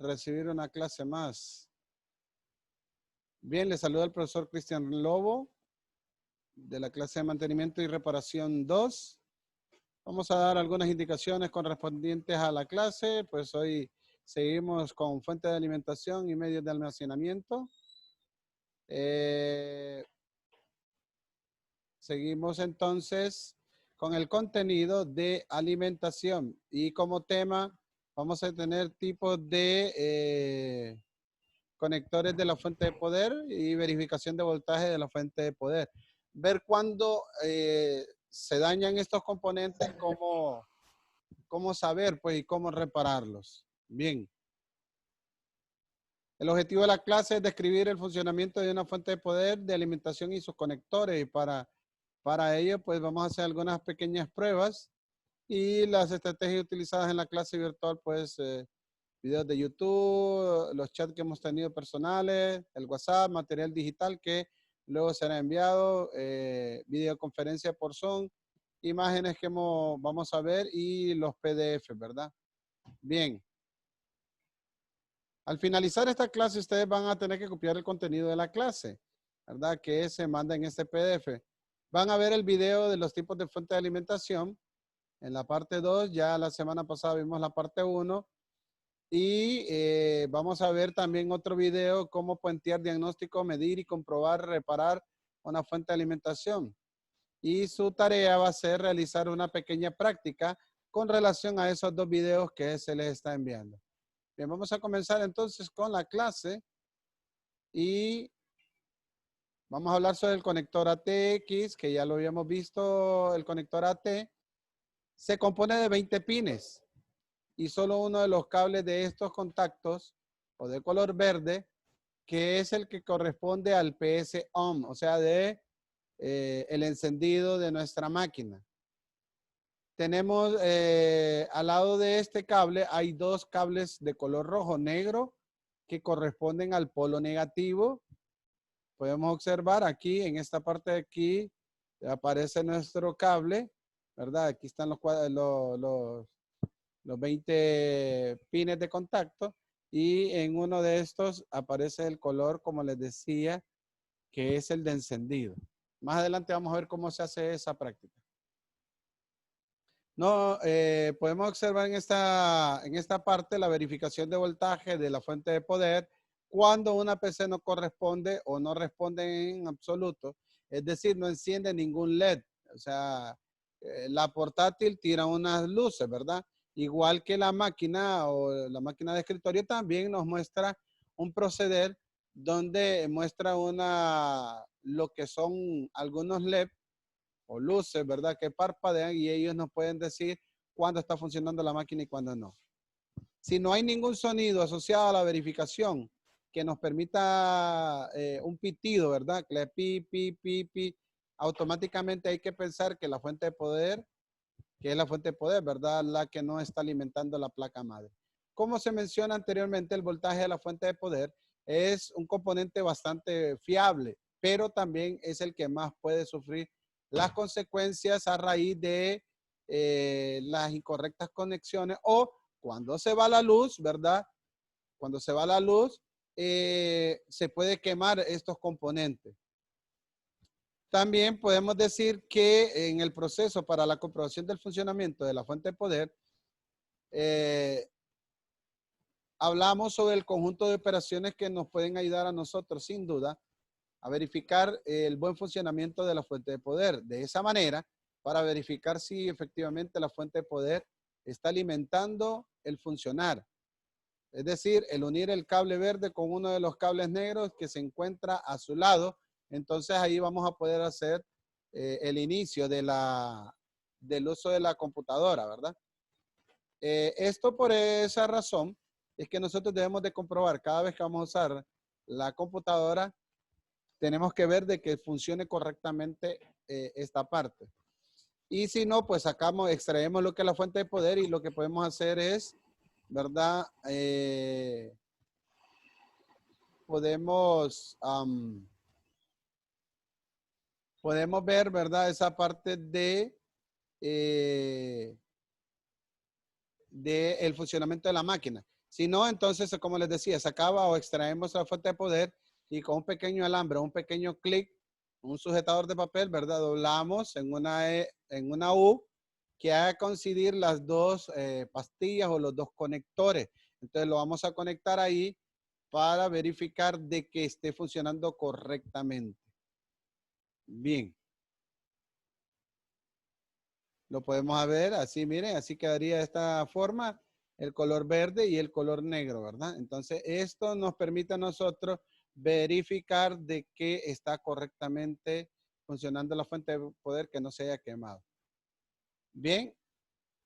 recibir una clase más. Bien, le saluda el profesor Cristian Lobo de la clase de mantenimiento y reparación 2. Vamos a dar algunas indicaciones correspondientes a la clase, pues hoy seguimos con fuente de alimentación y medios de almacenamiento. Seguimos entonces con el contenido de alimentación y como tema vamos a tener tipos de conectores de la fuente de poder y verificación de voltaje de la fuente de poder. Ver cuándo se dañan estos componentes, cómo saber pues y cómo repararlos. Bien. El objetivo de la clase es describir el funcionamiento de una fuente de poder de alimentación y sus conectores. Y para ello pues vamos a hacer algunas pequeñas pruebas y las estrategias utilizadas en la clase virtual pues videos de YouTube, los chats que hemos tenido personales, el WhatsApp, material digital que luego será enviado, videoconferencia por Zoom, imágenes que vamos a ver y los PDF, ¿verdad? Bien. Al finalizar esta clase, ustedes van a tener que copiar el contenido de la clase, ¿verdad? Que se manda en este PDF. Van a ver el video de los tipos de fuente de alimentación. En la parte 2, ya la semana pasada vimos la parte 1. Y vamos a ver también otro video, cómo puentear diagnóstico, medir y comprobar, reparar una fuente de alimentación. Y su tarea va a ser realizar una pequeña práctica con relación a esos dos videos que se les está enviando. Bien, vamos a comenzar entonces con la clase. Y vamos a hablar sobre el conector ATX, que ya lo habíamos visto, el conector AT. Se compone de 20 pines. Y solo uno de los cables de estos contactos o de color verde, que es el que corresponde al PS on, o sea, de el encendido de nuestra máquina. Tenemos al lado de este cable hay dos cables de color rojo negro que corresponden al polo negativo. Podemos observar aquí en esta parte de aquí aparece nuestro cable, ¿verdad? Aquí están los 20 pines de contacto y en uno de estos aparece el color, como les decía, que es el de encendido. Más adelante vamos a ver cómo se hace esa práctica. No, podemos observar en esta parte la verificación de voltaje de la fuente de poder cuando una PC no corresponde o no responde en absoluto, es decir, no enciende ningún LED. O sea, la portátil tira unas luces, ¿verdad? Igual que la máquina o la máquina de escritorio también nos muestra un proceder donde muestra lo que son algunos LED o luces, ¿verdad? Que parpadean y ellos nos pueden decir cuándo está funcionando la máquina y cuándo no. Si no hay ningún sonido asociado a la verificación que nos permita un pitido, ¿verdad? Que le pi, pi, pi, pi, automáticamente hay que pensar que la fuente de poder, que es la fuente de poder, ¿verdad? La que no está alimentando la placa madre. Como se menciona anteriormente, el voltaje de la fuente de poder es un componente bastante fiable, pero también es el que más puede sufrir las consecuencias a raíz de las incorrectas conexiones o cuando se va la luz, ¿verdad? Cuando se va la luz, se puede quemar estos componentes. También podemos decir que en el proceso para la comprobación del funcionamiento de la fuente de poder, hablamos sobre el conjunto de operaciones que nos pueden ayudar a nosotros, sin duda, a verificar el buen funcionamiento de la fuente de poder. De esa manera, para verificar si efectivamente la fuente de poder está alimentando el funcionar. Es decir, el unir el cable verde con uno de los cables negros que se encuentra a su lado. Entonces ahí vamos a poder hacer el inicio del uso de la computadora, ¿verdad? Esto por esa razón es que nosotros debemos de comprobar cada vez que vamos a usar la computadora, tenemos que ver de que funcione correctamente esta parte. Y si no, pues extraemos lo que es la fuente de poder y lo que podemos hacer es, ¿verdad? Podemos ver, ¿verdad? Esa parte de el funcionamiento de la máquina. Si no, entonces, como les decía, sacaba o extraemos la fuente de poder y con un pequeño alambre, un pequeño clic, un sujetador de papel, ¿verdad? Doblamos en una U que haga coincidir las dos pastillas o los dos conectores. Entonces lo vamos a conectar ahí para verificar de que esté funcionando correctamente. Bien. Lo podemos ver así, miren, así quedaría de esta forma el color verde y el color negro, ¿verdad? Entonces, esto nos permite a nosotros verificar de que está correctamente funcionando la fuente de poder, que no se haya quemado. Bien,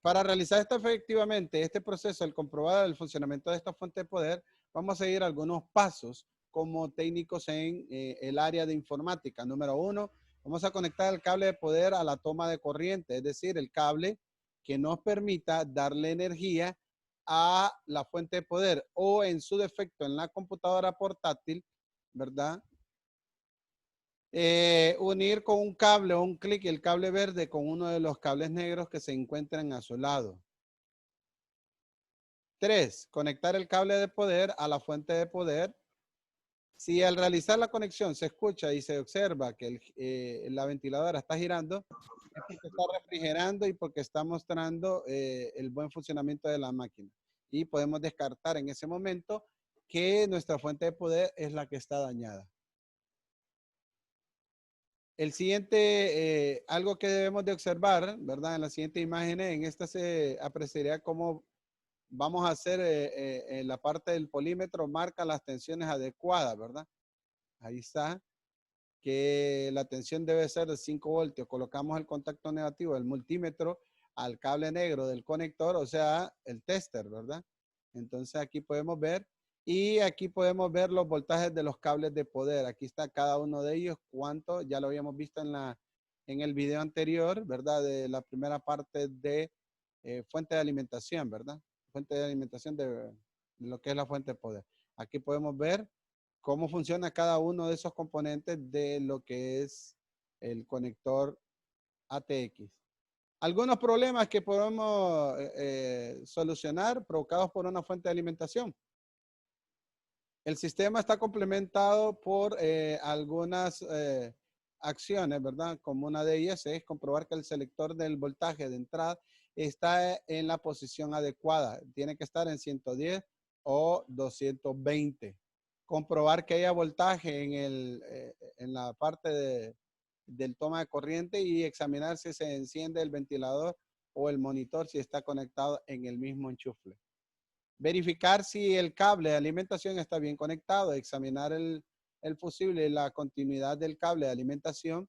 para realizar esto efectivamente, este proceso, el comprobar el funcionamiento de esta fuente de poder, vamos a seguir algunos pasos como técnicos en el área de informática. Número uno, vamos a conectar el cable de poder a la toma de corriente, es decir, el cable que nos permita darle energía a la fuente de poder o en su defecto en la computadora portátil, ¿verdad? Unir con un cable o un clic el cable verde con uno de los cables negros que se encuentran a su lado. 3. Conectar el cable de poder a la fuente de poder. Si al realizar la conexión se escucha y se observa que la ventiladora está girando, es porque está refrigerando y porque está mostrando el buen funcionamiento de la máquina. Y podemos descartar en ese momento que nuestra fuente de poder es la que está dañada. El siguiente, algo que debemos de observar, ¿verdad? En la siguiente imagen, en esta se apreciaría cómo vamos a hacer en la parte del polímetro, marca las tensiones adecuadas, ¿verdad? Ahí está, que la tensión debe ser de 5 voltios. Colocamos el contacto negativo del multímetro al cable negro del conector, o sea, el tester, ¿verdad? Entonces aquí podemos ver, y aquí podemos ver los voltajes de los cables de poder. Aquí está cada uno de ellos, cuánto, ya lo habíamos visto en el video anterior, ¿verdad? De la primera parte de fuente de alimentación, ¿verdad? Fuente de alimentación de lo que es la fuente de poder. Aquí podemos ver cómo funciona cada uno de esos componentes de lo que es el conector ATX. Algunos problemas que podemos solucionar provocados por una fuente de alimentación. El sistema está complementado por algunas acciones, ¿verdad? Como una de ellas es comprobar que el selector del voltaje de entrada está en la posición adecuada. Tiene que estar en 110 o 220. Comprobar que haya voltaje en la parte del toma de corriente y examinar si se enciende el ventilador o el monitor si está conectado en el mismo enchufle. Verificar si el cable de alimentación está bien conectado, examinar el fusible y la continuidad del cable de alimentación,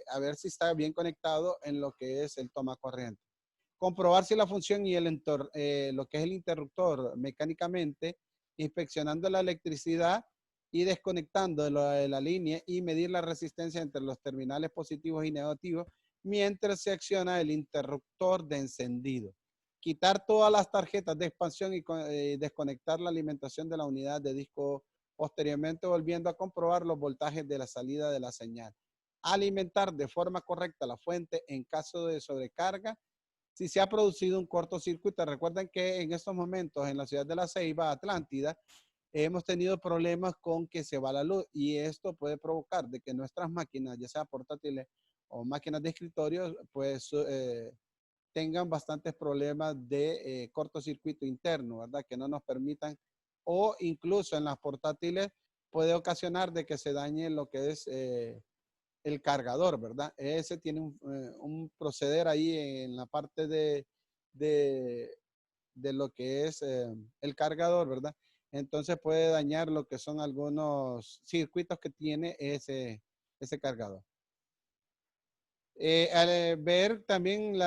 a ver si está bien conectado en lo que es el toma corriente. Comprobar si la función y lo que es el interruptor mecánicamente, inspeccionando la electricidad y desconectando de la línea y medir la resistencia entre los terminales positivos y negativos mientras se acciona el interruptor de encendido. Quitar todas las tarjetas de expansión y desconectar la alimentación de la unidad de disco posteriormente, volviendo a comprobar los voltajes de la salida de la señal. Alimentar de forma correcta la fuente en caso de sobrecarga. Si se ha producido un cortocircuito, recuerden que en estos momentos en la ciudad de La Ceiba, Atlántida, hemos tenido problemas con que se va la luz y esto puede provocar de que nuestras máquinas, ya sea portátiles o máquinas de escritorio, pues tengan bastantes problemas de cortocircuito interno, ¿verdad? Que no nos permitan, o incluso en las portátiles puede ocasionar de que se dañe lo que es el cargador, ¿verdad? Ese tiene un proceder ahí en la parte de, de lo que es el cargador, ¿verdad? Entonces puede dañar lo que son algunos circuitos que tiene ese cargador. Ver también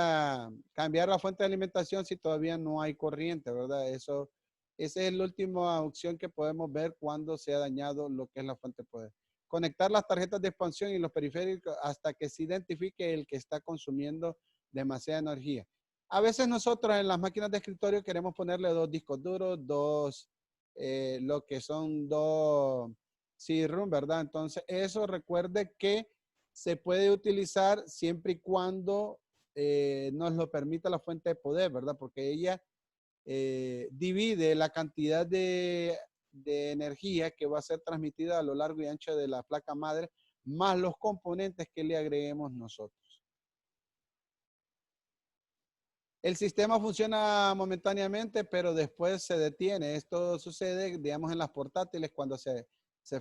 cambiar la fuente de alimentación si todavía no hay corriente, ¿verdad? Esa es la última opción que podemos ver cuando se ha dañado lo que es la fuente de poder. Conectar las tarjetas de expansión y los periféricos hasta que se identifique el que está consumiendo demasiada energía. A veces nosotros en las máquinas de escritorio queremos ponerle 2 discos duros, lo que son 2 CD-ROM, ¿verdad? Entonces, eso recuerde que se puede utilizar siempre y cuando nos lo permita la fuente de poder, ¿verdad? Porque ella divide la cantidad de energía que va a ser transmitida a lo largo y ancho de la placa madre, más los componentes que le agreguemos nosotros. El sistema funciona momentáneamente, pero después se detiene. Esto sucede, digamos, en las portátiles cuando se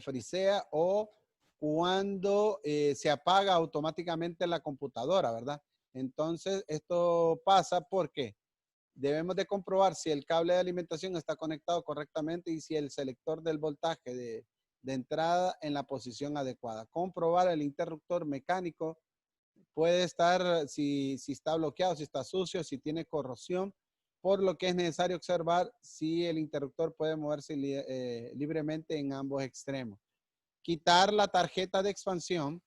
frisea o cuando se apaga automáticamente la computadora, ¿verdad? Entonces, esto pasa porque debemos de comprobar si el cable de alimentación está conectado correctamente y si el selector del voltaje de entrada en la posición adecuada. Comprobar el interruptor mecánico. Puede estar, si está bloqueado, si está sucio, si tiene corrosión, por lo que es necesario observar si el interruptor puede moverse libremente en ambos extremos. Quitar la tarjeta de expansión,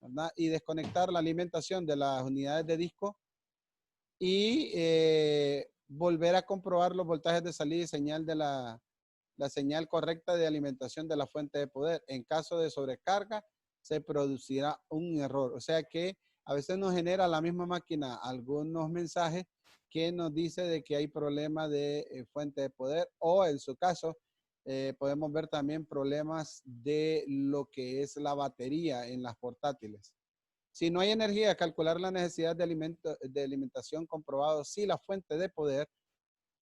¿verdad? Y desconectar la alimentación de las unidades de disco y volver a comprobar los voltajes de salida y señal de la señal correcta de alimentación de la fuente de poder. En caso de sobrecarga, se producirá un error. O sea que a veces nos genera la misma máquina algunos mensajes que nos dice de que hay problema de fuente de poder, o en su caso podemos ver también problemas de lo que es la batería en las portátiles. Si no hay energía, calcular la necesidad de alimentación comprobado si la fuente de poder,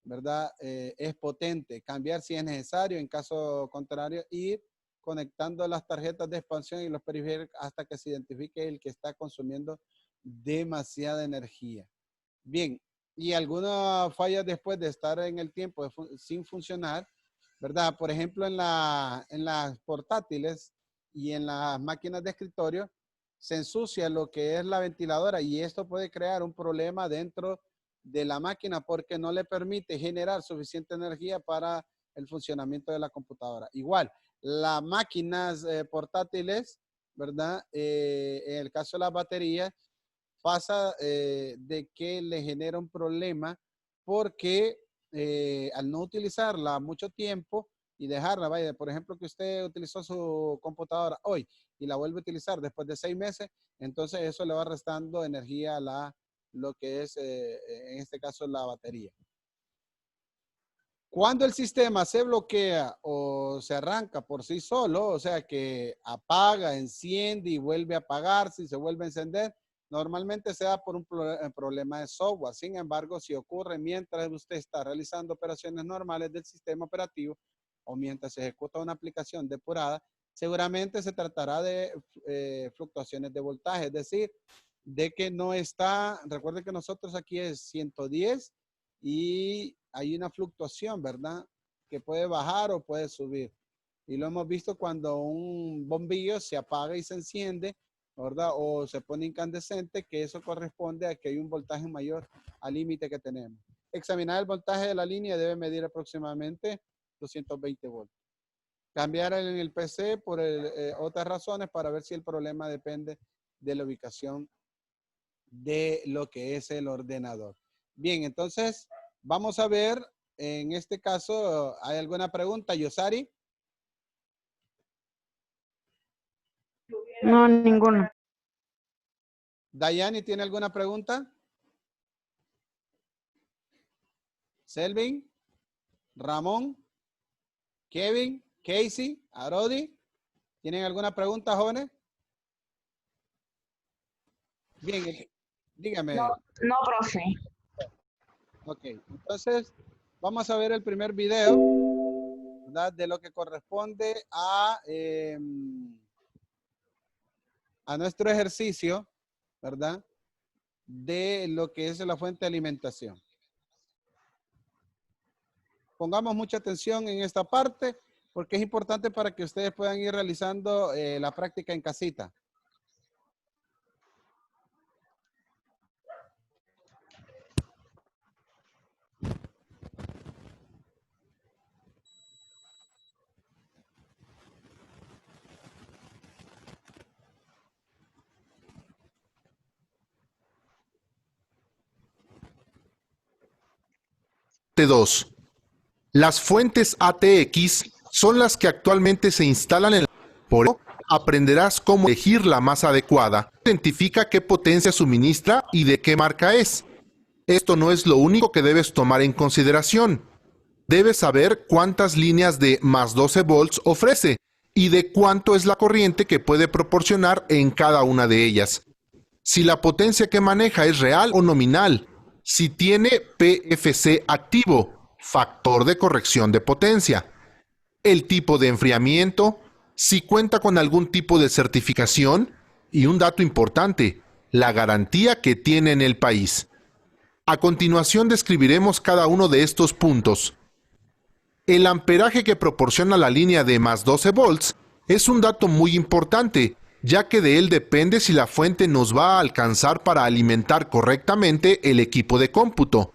¿verdad? Es potente. Cambiar si es necesario, en caso contrario, ir conectando las tarjetas de expansión y los periféricos hasta que se identifique el que está consumiendo demasiada energía. Bien, y alguna falla después de estar en el tiempo sin funcionar, ¿verdad? Por ejemplo, en las portátiles y en las máquinas de escritorio, se ensucia lo que es la ventiladora y esto puede crear un problema dentro de la máquina porque no le permite generar suficiente energía para el funcionamiento de la computadora. Igual, las máquinas portátiles, ¿verdad? En el caso de las baterías, pasa de que le genera un problema porque al no utilizarla mucho tiempo y dejarla, vaya, por ejemplo, que usted utilizó su computadora hoy y la vuelve a utilizar después de 6 meses, entonces eso le va restando energía a lo que es, en este caso, la batería. Cuando el sistema se bloquea o se arranca por sí solo, o sea que apaga, enciende y vuelve a apagarse y se vuelve a encender, normalmente se da por un problema de software. Sin embargo, si ocurre mientras usted está realizando operaciones normales del sistema operativo o mientras se ejecuta una aplicación depurada, seguramente se tratará de fluctuaciones de voltaje, es decir, de que no está, recuerden que nosotros aquí es 110 y hay una fluctuación, ¿verdad? Que puede bajar o puede subir. Y lo hemos visto cuando un bombillo se apaga y se enciende, ¿verdad? O se pone incandescente, que eso corresponde a que hay un voltaje mayor al límite que tenemos. Examinar el voltaje de la línea debe medir aproximadamente 220 voltios. Cambiar en el PC por otras razones para ver si el problema depende de la ubicación de lo que es el ordenador. Bien, entonces vamos a ver, en este caso, ¿hay alguna pregunta, Yosari? No, ninguno. Dayani, ¿tiene alguna pregunta? Selvin, Ramón, Kevin, Casey, Arodi, ¿tienen alguna pregunta, jóvenes? Bien, dígame. No, profe. Ok, entonces vamos a ver el primer video, ¿verdad? De lo que corresponde a nuestro ejercicio, ¿verdad? De lo que es la fuente de alimentación. Pongamos mucha atención en esta parte porque es importante para que ustedes puedan ir realizando la práctica en casita. T2. Las fuentes ATX son las que actualmente se instalan en la... Por ello, aprenderás cómo elegir la más adecuada. Identifica qué potencia suministra y de qué marca es. Esto no es lo único que debes tomar en consideración. Debes saber cuántas líneas de más 12 volts ofrece y de cuánto es la corriente que puede proporcionar en cada una de ellas. Si la potencia que maneja es real o nominal, si tiene PFC activo, factor de corrección de potencia, el tipo de enfriamiento, si cuenta con algún tipo de certificación y un dato importante, la garantía que tiene en el país. A continuación describiremos cada uno de estos puntos. El amperaje que proporciona la línea de más 12 volts es un dato muy importante, ya que de él depende si la fuente nos va a alcanzar para alimentar correctamente el equipo de cómputo.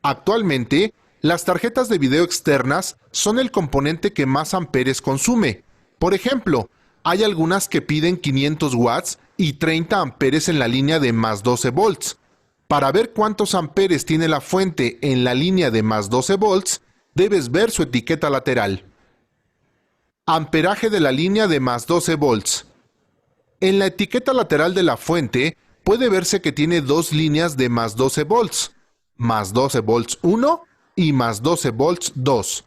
Actualmente, las tarjetas de video externas son el componente que más amperes consume. Por ejemplo, hay algunas que piden 500 watts y 30 amperes en la línea de más 12 volts. Para ver cuántos amperes tiene la fuente en la línea de más 12 volts, debes ver su etiqueta lateral. Amperaje de la línea de más 12 volts. En la etiqueta lateral de la fuente puede verse que tiene dos líneas de más 12 volts, más 12 volts 1 y más 12 volts 2.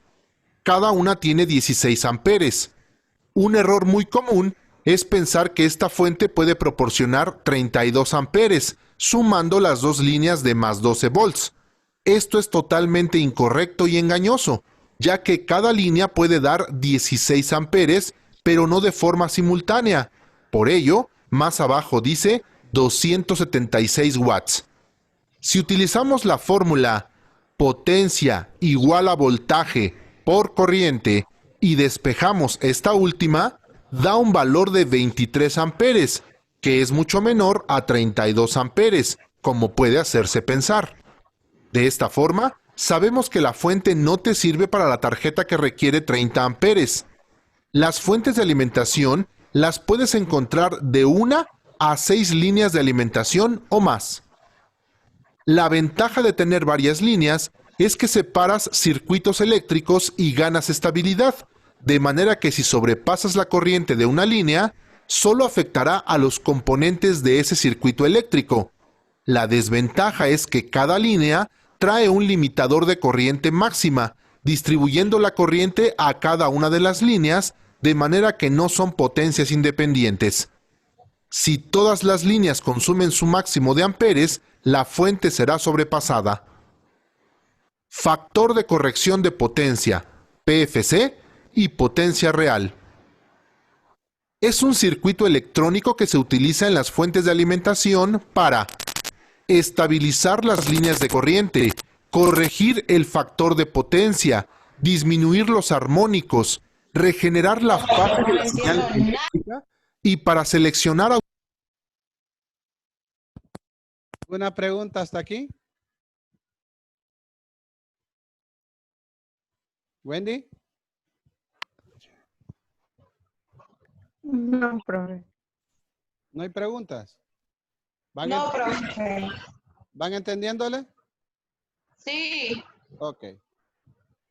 Cada una tiene 16 amperes. Un error muy común es pensar que esta fuente puede proporcionar 32 amperes, sumando las dos líneas de más 12 volts. Esto es totalmente incorrecto y engañoso, ya que cada línea puede dar 16 amperes, pero no de forma simultánea. Por ello, más abajo dice 276 watts. Si utilizamos la fórmula potencia igual a voltaje por corriente y despejamos esta última, da un valor de 23 amperes, que es mucho menor a 32 amperes, como puede hacerse pensar. De esta forma, sabemos que la fuente no te sirve para la tarjeta que requiere 30 amperes. Las fuentes de alimentación las puedes encontrar de 1 a 6 líneas de alimentación o más. La ventaja de tener varias líneas es que separas circuitos eléctricos y ganas estabilidad, de manera que si sobrepasas la corriente de una línea, solo afectará a los componentes de ese circuito eléctrico. La desventaja es que cada línea trae un limitador de corriente máxima, distribuyendo la corriente a cada una de las líneas, de manera que no son potencias independientes. Si todas las líneas consumen su máximo de amperes, la fuente será sobrepasada. Factor de corrección de potencia, PFC, y potencia real. Es un circuito electrónico que se utiliza en las fuentes de alimentación para estabilizar las líneas de corriente, corregir el factor de potencia, disminuir los armónicos, regenerar la fase de la señal eléctrica y para seleccionar. ¿Una pregunta hasta aquí? Wendy. No, profe. ¿No hay preguntas? No, profe. ¿Van entendiéndole? Sí. Ok.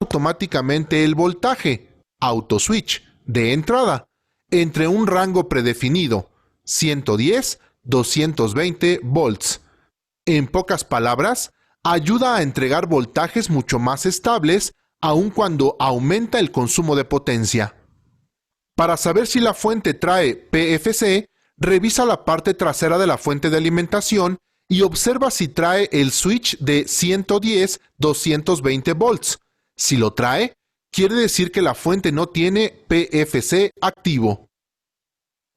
Automáticamente el voltaje, auto switch, de entrada, entre un rango predefinido, 110-220 volts. En pocas palabras, ayuda a entregar voltajes mucho más estables, aun cuando aumenta el consumo de potencia. Para saber si la fuente trae PFC, revisa la parte trasera de la fuente de alimentación y observa si trae el switch de 110-220 volts. Si lo trae, quiere decir que la fuente no tiene PFC activo.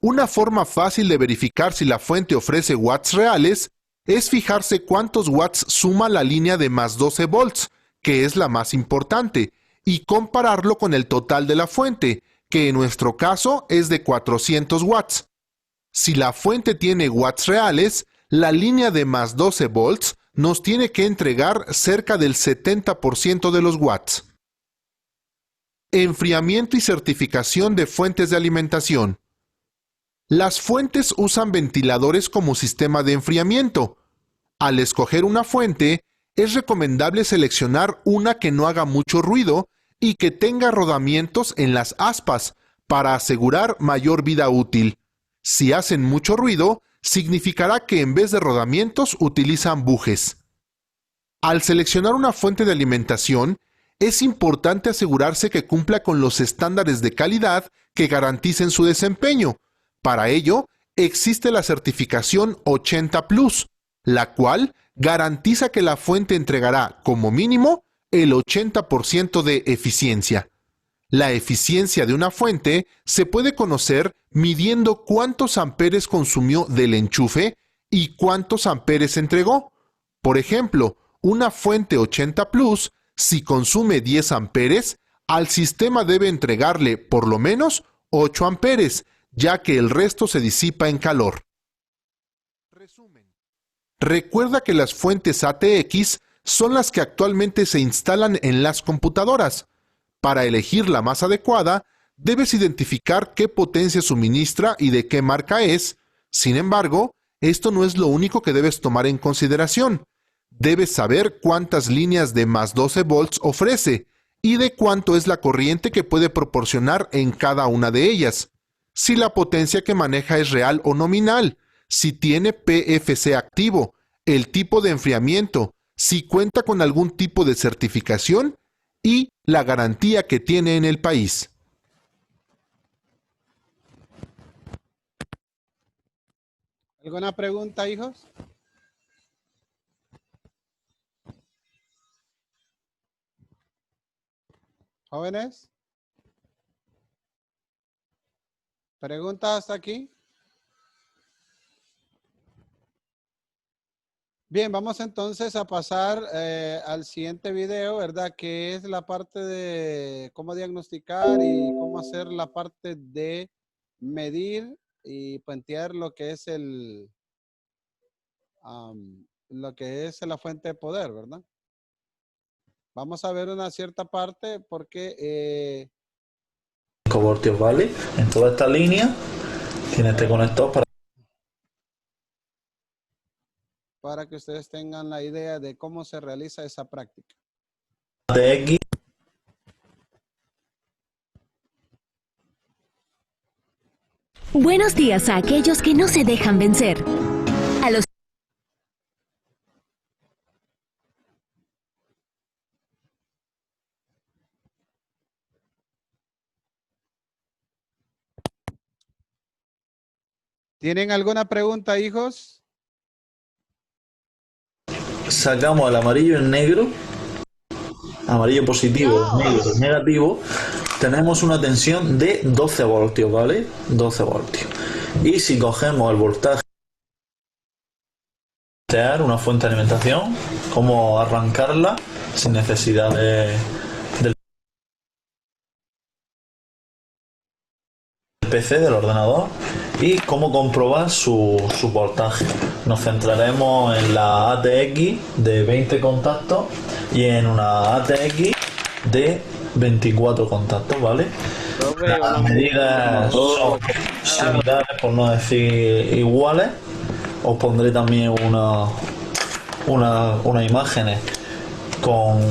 Una forma fácil de verificar si la fuente ofrece watts reales es fijarse cuántos watts suma la línea de más 12 volts, que es la más importante, y compararlo con el total de la fuente, que en nuestro caso es de 400 watts. Si la fuente tiene watts reales, la línea de más 12 volts nos tiene que entregar cerca del 70% de los watts. Enfriamiento y certificación de fuentes de alimentación. Las fuentes usan ventiladores como sistema de enfriamiento. Al escoger una fuente, es recomendable seleccionar una que no haga mucho ruido y que tenga rodamientos en las aspas para asegurar mayor vida útil. Si hacen mucho ruido, significará que en vez de rodamientos utilizan bujes. Al seleccionar una fuente de alimentación, es importante asegurarse que cumpla con los estándares de calidad que garanticen su desempeño. Para ello, existe la certificación 80 Plus, la cual garantiza que la fuente entregará, como mínimo, el 80% de eficiencia. La eficiencia de una fuente se puede conocer midiendo cuántos amperes consumió del enchufe y cuántos amperes entregó. Por ejemplo, una fuente 80 Plus, si consume 10 amperes, al sistema debe entregarle por lo menos 8 amperes, ya que el resto se disipa en calor. Resumen. Recuerda que las fuentes ATX son las que actualmente se instalan en las computadoras. Para elegir la más adecuada, debes identificar qué potencia suministra y de qué marca es. Sin embargo, esto no es lo único que debes tomar en consideración. Debes saber cuántas líneas de más 12 volts ofrece y de cuánto es la corriente que puede proporcionar en cada una de ellas. Si la potencia que maneja es real o nominal, si tiene PFC activo, el tipo de enfriamiento, si cuenta con algún tipo de certificación y la garantía que tiene en el país. ¿Alguna pregunta, hijos? ¿Jóvenes? ¿Preguntas hasta aquí? Bien, vamos entonces a pasar al siguiente video, ¿verdad? Que es la parte de cómo diagnosticar y cómo hacer la parte de medir y puentear lo que es la fuente de poder, ¿verdad? Vamos a ver una cierta parte porque 5 voltios, ¿vale? En toda esta línea tiene este conector para que ustedes tengan la idea de cómo se realiza esa práctica. ATX. Buenos días a aquellos que no se dejan vencer. A los ¿Tienen alguna pregunta, hijos? Sacamos el amarillo y el negro, amarillo positivo, negro negativo, tenemos una tensión de 12 voltios, ¿vale? 12 voltios. Y si cogemos el voltaje, una fuente de alimentación, cómo arrancarla sin necesidad del PC, del ordenador, y cómo comprobar su voltaje. Nos centraremos en la ATX de 20 contactos y en una ATX de 24 contactos, ¿vale? Las medidas son similares, por no decir iguales. Os pondré también unas imágenes con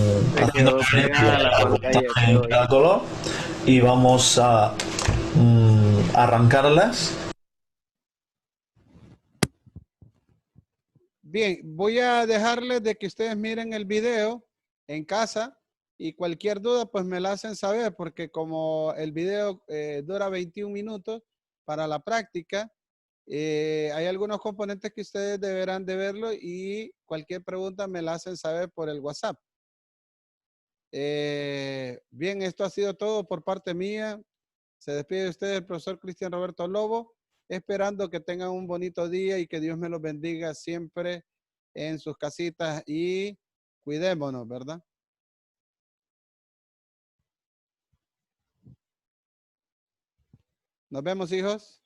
haciendo referencia al voltaje en cada color y vamos a arrancarlas. Bien, voy a dejarles de que ustedes miren el video en casa y cualquier duda pues me la hacen saber porque como el video dura 21 minutos para la práctica, hay algunos componentes que ustedes deberán de verlo y cualquier pregunta me la hacen saber por el WhatsApp. Bien, esto ha sido todo por parte mía. Se despide de ustedes el profesor Cristian Roberto Lobo, esperando que tengan un bonito día y que Dios me los bendiga siempre en sus casitas y cuidémonos, ¿verdad? Nos vemos, hijos.